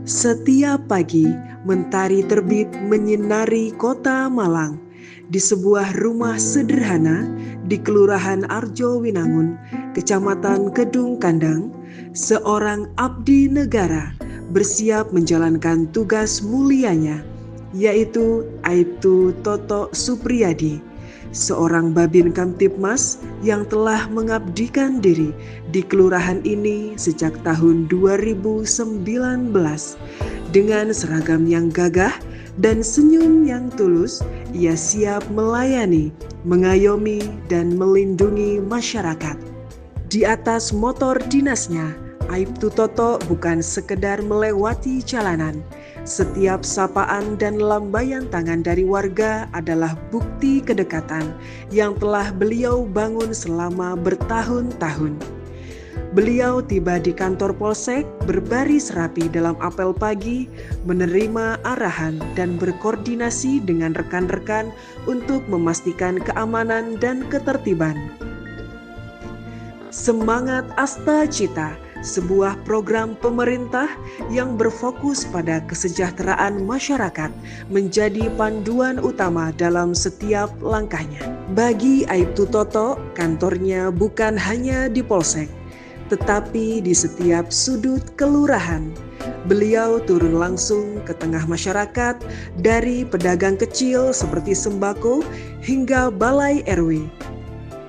Setiap pagi, mentari terbit menyinari kota Malang. Di sebuah rumah sederhana di Kelurahan Arjo Winangun, Kecamatan Kedung Kandang, seorang abdi negara bersiap menjalankan tugas mulianya, yaitu Aibtu Toto Supriyadi, seorang Babin Kamtibmas yang telah mengabdikan diri di kelurahan ini sejak tahun 2019. Dengan seragam yang gagah dan senyum yang tulus, ia siap melayani, mengayomi, dan melindungi masyarakat. Di atas motor dinasnya, Aibtu Toto bukan sekedar melewati jalanan. Setiap sapaan dan lambaian tangan dari warga adalah bukti kedekatan yang telah beliau bangun selama bertahun-tahun. Beliau tiba di kantor polsek berbaris rapi dalam apel pagi, menerima arahan dan berkoordinasi dengan rekan-rekan untuk memastikan keamanan dan ketertiban. Semangat Asta Cita, sebuah program pemerintah yang berfokus pada kesejahteraan masyarakat, menjadi panduan utama dalam setiap langkahnya. Bagi Aibtu Toto, kantornya bukan hanya di polsek, tetapi di setiap sudut kelurahan. Beliau turun langsung ke tengah masyarakat, dari pedagang kecil seperti sembako hingga balai RW.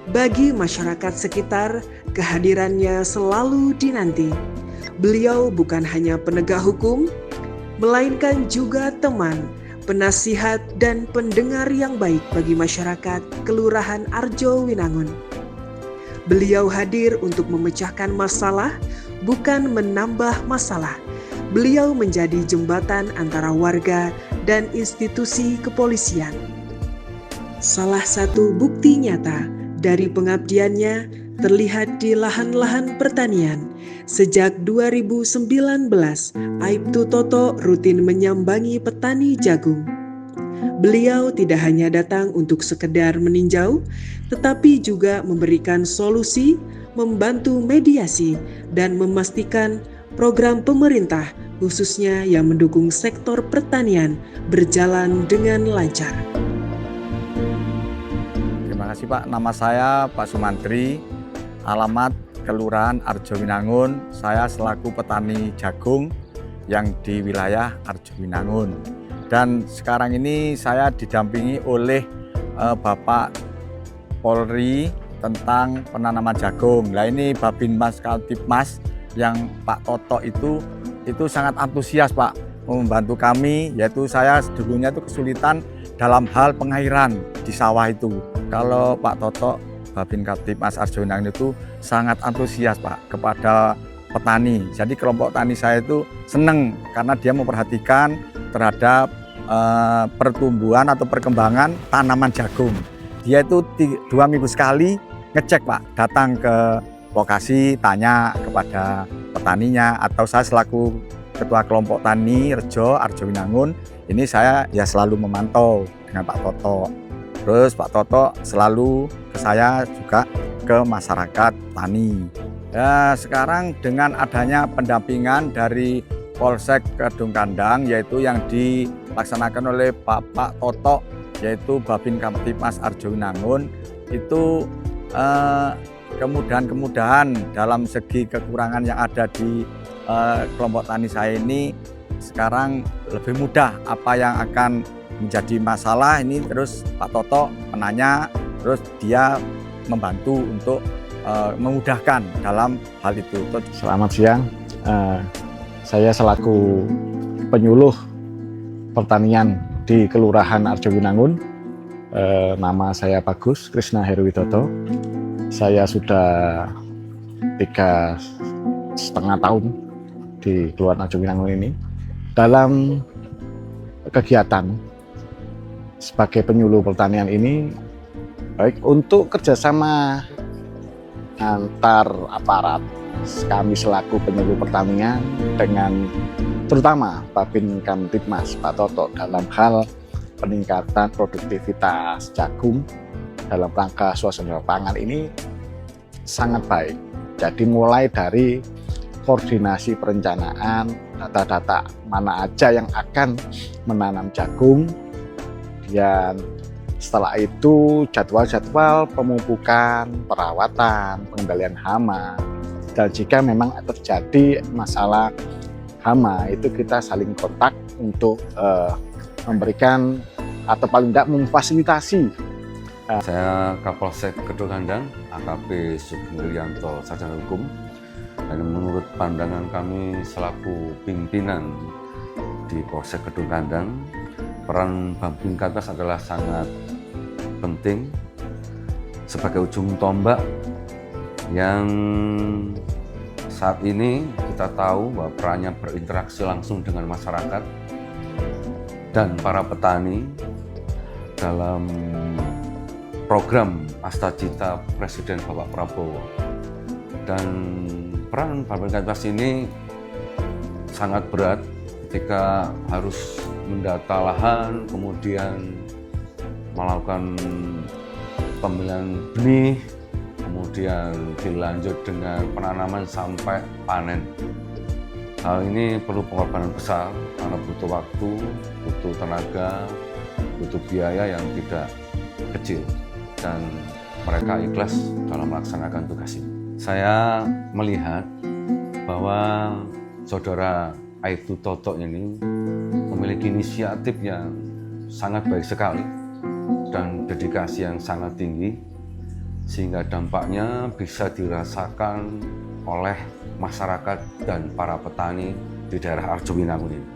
Bagi masyarakat sekitar, kehadirannya selalu dinanti. Beliau bukan hanya penegak hukum, melainkan juga teman, penasihat, dan pendengar yang baik bagi masyarakat Kelurahan Arjo Winangun. Beliau hadir untuk memecahkan masalah, bukan menambah masalah. Beliau menjadi jembatan antara warga dan institusi kepolisian. Salah satu bukti nyata dari pengabdiannya terlihat di lahan-lahan pertanian. Sejak 2019, Aibtu Toto rutin menyambangi petani jagung. Beliau tidak hanya datang untuk sekedar meninjau, tetapi juga memberikan solusi, membantu mediasi, dan memastikan program pemerintah, khususnya yang mendukung sektor pertanian, berjalan dengan lancar. Terima kasih Pak, nama saya Pak Sumantri, alamat Kelurahan Arjo Winangun. Saya selaku petani jagung yang di wilayah Arjo Winangun. Dan sekarang ini saya didampingi oleh Bapak Polri tentang penanaman jagung. Nah ini Babinmas Kamtibmas yang Pak Toto itu sangat antusias Pak membantu kami, yaitu saya dulunya itu kesulitan dalam hal pengairan di sawah itu. Kalau Pak Toto Babin Kamtibmas Arjo Winangun itu sangat antusias Pak kepada petani. Jadi kelompok tani saya itu senang karena dia memperhatikan terhadap pertumbuhan atau perkembangan tanaman jagung. Dia itu 2 minggu sekali ngecek Pak, datang ke lokasi, tanya kepada petaninya, atau saya selaku ketua kelompok tani Rejo Arjo Winangun, ini saya ya selalu memantau dengan Pak Toto. Terus Pak Toto selalu ke saya juga ke masyarakat tani. Ya sekarang dengan adanya pendampingan dari Polsek Kedung Kandang, yaitu yang dilaksanakan oleh Bapak Toto, yaitu Babin Kamtibmas Arjo Winangun, itu kemudahan dalam segi kekurangan yang ada di kelompok tani saya ini sekarang lebih mudah. Apa yang akan menjadi masalah ini terus Pak Toto menanya, terus dia membantu untuk memudahkan dalam hal itu. Selamat siang, saya selaku penyuluh pertanian di Kelurahan Arjo Winangun. Nama saya Bagus Krishna Heruwidodo. Saya sudah 3,5 tahun di Kelurahan Arjo Winangun ini. Dalam kegiatan sebagai penyuluh pertanian ini, baik untuk kerjasama antar aparat, kami selaku penyuluh pertanian dengan terutama Babin Kamtibmas Pak Toto dalam hal peningkatan produktivitas jagung dalam rangka suasana pangan ini sangat baik. Jadi mulai dari koordinasi perencanaan, data-data mana aja yang akan menanam jagung, dan setelah itu jadwal-jadwal pemupukan, perawatan, pengendalian hama, dan jika memang terjadi masalah hama itu kita saling kontak untuk memberikan atau paling tidak memfasilitasi. Saya Kapolsek Kedungandang, AKP Sugengrianto, Sarjana Hukum. Dan menurut pandangan kami selaku pimpinan di Polsek Kedungandang, peran Babinkatas adalah sangat penting sebagai ujung tombak yang saat ini kita tahu bahwa perannya berinteraksi langsung dengan masyarakat dan para petani dalam program Astacita Presiden Bapak Prabowo. Dan peran Babinkatas ini sangat berat ketika harus mendata lahan, kemudian melakukan pemilihan benih, kemudian dilanjut dengan penanaman sampai panen. Hal ini perlu pengorbanan besar karena butuh waktu, butuh tenaga, butuh biaya yang tidak kecil, dan mereka ikhlas dalam melaksanakan tugas ini. Saya melihat bahwa saudara Aibtu Toto ini memiliki inisiatif yang sangat baik sekali dan dedikasi yang sangat tinggi, sehingga dampaknya bisa dirasakan oleh masyarakat dan para petani di daerah Arjowinangun ini.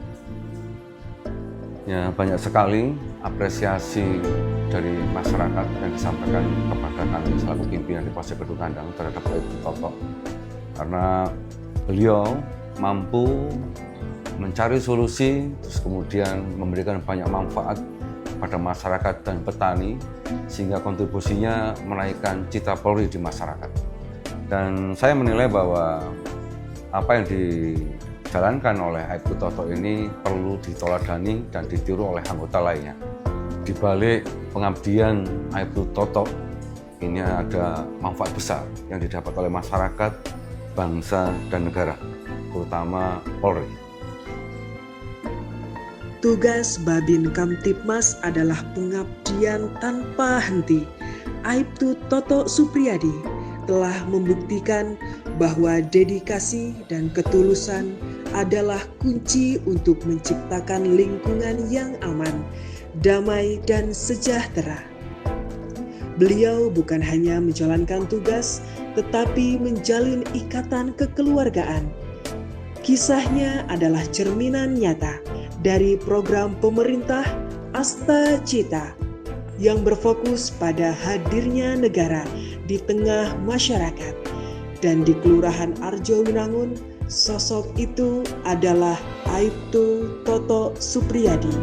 Ya, banyak sekali apresiasi dari masyarakat yang disampaikan kepada kami selaku pimpinan di Polsek Kedungandang terhadap Aibtu Toto, karena beliau mampu mencari solusi, terus kemudian memberikan banyak manfaat pada masyarakat dan petani, sehingga kontribusinya menaikkan citra Polri di masyarakat. Dan saya menilai bahwa apa yang dijalankan oleh Aibtu Toto ini perlu diteladani dan ditiru oleh anggota lainnya. Di balik pengabdian Aibtu Toto ini ada manfaat besar yang didapat oleh masyarakat, bangsa, dan negara, terutama Polri. Tugas Babin Kamtibmas adalah pengabdian tanpa henti. Aibtu Toto Supriyadi telah membuktikan bahwa dedikasi dan ketulusan adalah kunci untuk menciptakan lingkungan yang aman, damai, dan sejahtera. Beliau bukan hanya menjalankan tugas, tetapi menjalin ikatan kekeluargaan. Kisahnya adalah cerminan nyata dari program pemerintah Astacita yang berfokus pada hadirnya negara di tengah masyarakat. Dan di Kelurahan Arjowinangun, sosok itu adalah Aibtu Toto Supriyadi.